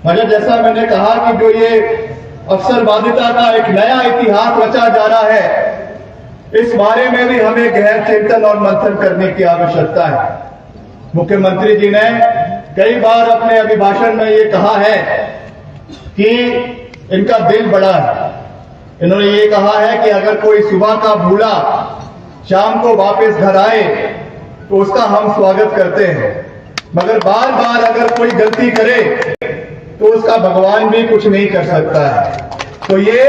मगर जैसा मैंने कहा कि जो ये अवसरवादिता का एक नया इतिहास रचा जा रहा है, इस बारे में भी हमें गहन चिंतन और मंथन करने की आवश्यकता है। मुख्यमंत्री जी ने कई बार अपने अभिभाषण में ये कहा है कि इनका दिल बड़ा है। इन्होंने ये कहा है कि अगर कोई सुबह का भूला शाम को वापस घर आए तो उसका हम स्वागत करते हैं, मगर बार बार अगर कोई गलती करे तो उसका भगवान भी कुछ नहीं कर सकता है। तो ये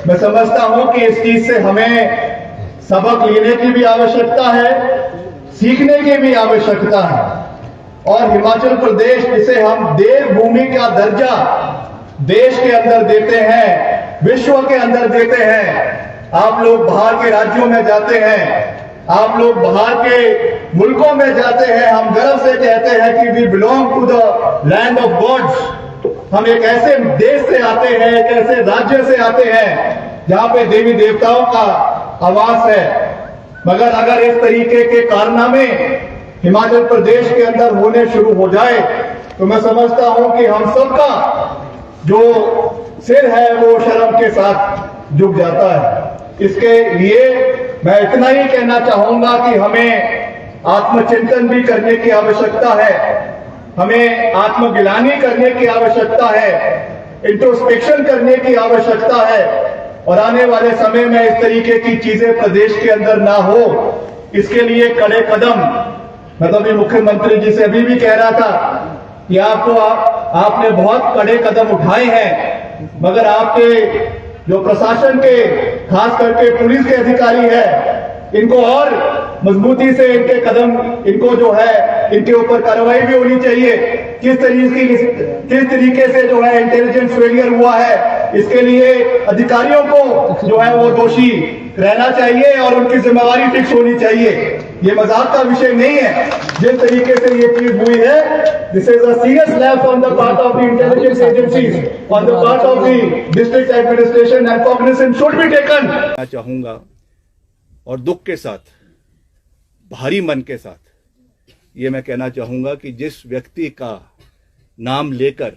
मैं समझता हूं कि इस चीज से हमें सबक लेने की भी आवश्यकता है, सीखने की भी आवश्यकता है। और हिमाचल प्रदेश, जिसे हम देवभूमि का दर्जा देश के अंदर देते हैं, विश्व के अंदर देते हैं। आप लोग बाहर के राज्यों में जाते हैं, आप लोग बाहर के मुल्कों में जाते हैं, हम गर्व से कहते हैं कि we belong to the land of gods. हम एक ऐसे देश से आते हैं, एक ऐसे राज्य से आते हैं जहां पे देवी देवताओं का आवास है। मगर अगर इस तरीके के कारनामे हिमाचल प्रदेश के अंदर होने शुरू हो जाए तो मैं समझता हूं कि हम सबका जो सिर है वो शर्म के साथ झुक जाता है। इसके लिए मैं इतना ही कहना चाहूंगा कि हमें आत्मचिंतन भी करने की आवश्यकता है, हमें आत्मगिलानी करने की आवश्यकता है, इंट्रोस्पेक्शन करने की आवश्यकता है। और आने वाले समय में इस तरीके की चीजें प्रदेश के अंदर ना हो, इसके लिए कड़े कदम, मैं तो अभी मुख्यमंत्री जी से अभी भी कह रहा था कि आपने बहुत कड़े कदम उठाए हैं, मगर आपके जो प्रशासन के, खास करके पुलिस के अधिकारी है, इनको और मजबूती से इनके कदम, इनको जो है इनके ऊपर कार्रवाई भी होनी चाहिए। किस तरीके से जो है इंटेलिजेंस फेलियर हुआ है, इसके लिए अधिकारियों को जो है वो दोषी रहना चाहिए और उनकी जिम्मेवारी फिक्स होनी चाहिए। ये मजाक का विषय नहीं है। जिस तरीके से ये चीज हुई है, this is a serious lapse on the part of the intelligence agencies, on the part of the district administration, and cognizance should be taken. मैं चाहूंगा और दुख के साथ, भारी मन के साथ ये मैं कहना चाहूंगा कि जिस व्यक्ति का नाम लेकर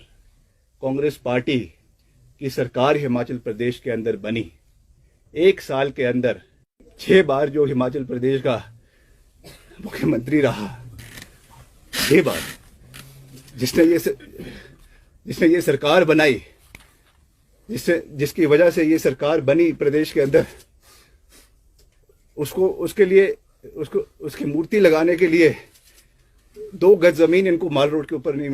कांग्रेस पार्टी की सरकार हिमाचल प्रदेश के अंदर बनी, 1 साल के अंदर 6 बार जो हिमाचल प्रदेश का मुख्यमंत्री रहा, 6 बार जिसने ये सरकार बनाई, जिसकी वजह से ये सरकार बनी प्रदेश के अंदर, उसकी मूर्ति लगाने के लिए 2 गज जमीन इनको माल रोड के ऊपर नहीं मिली।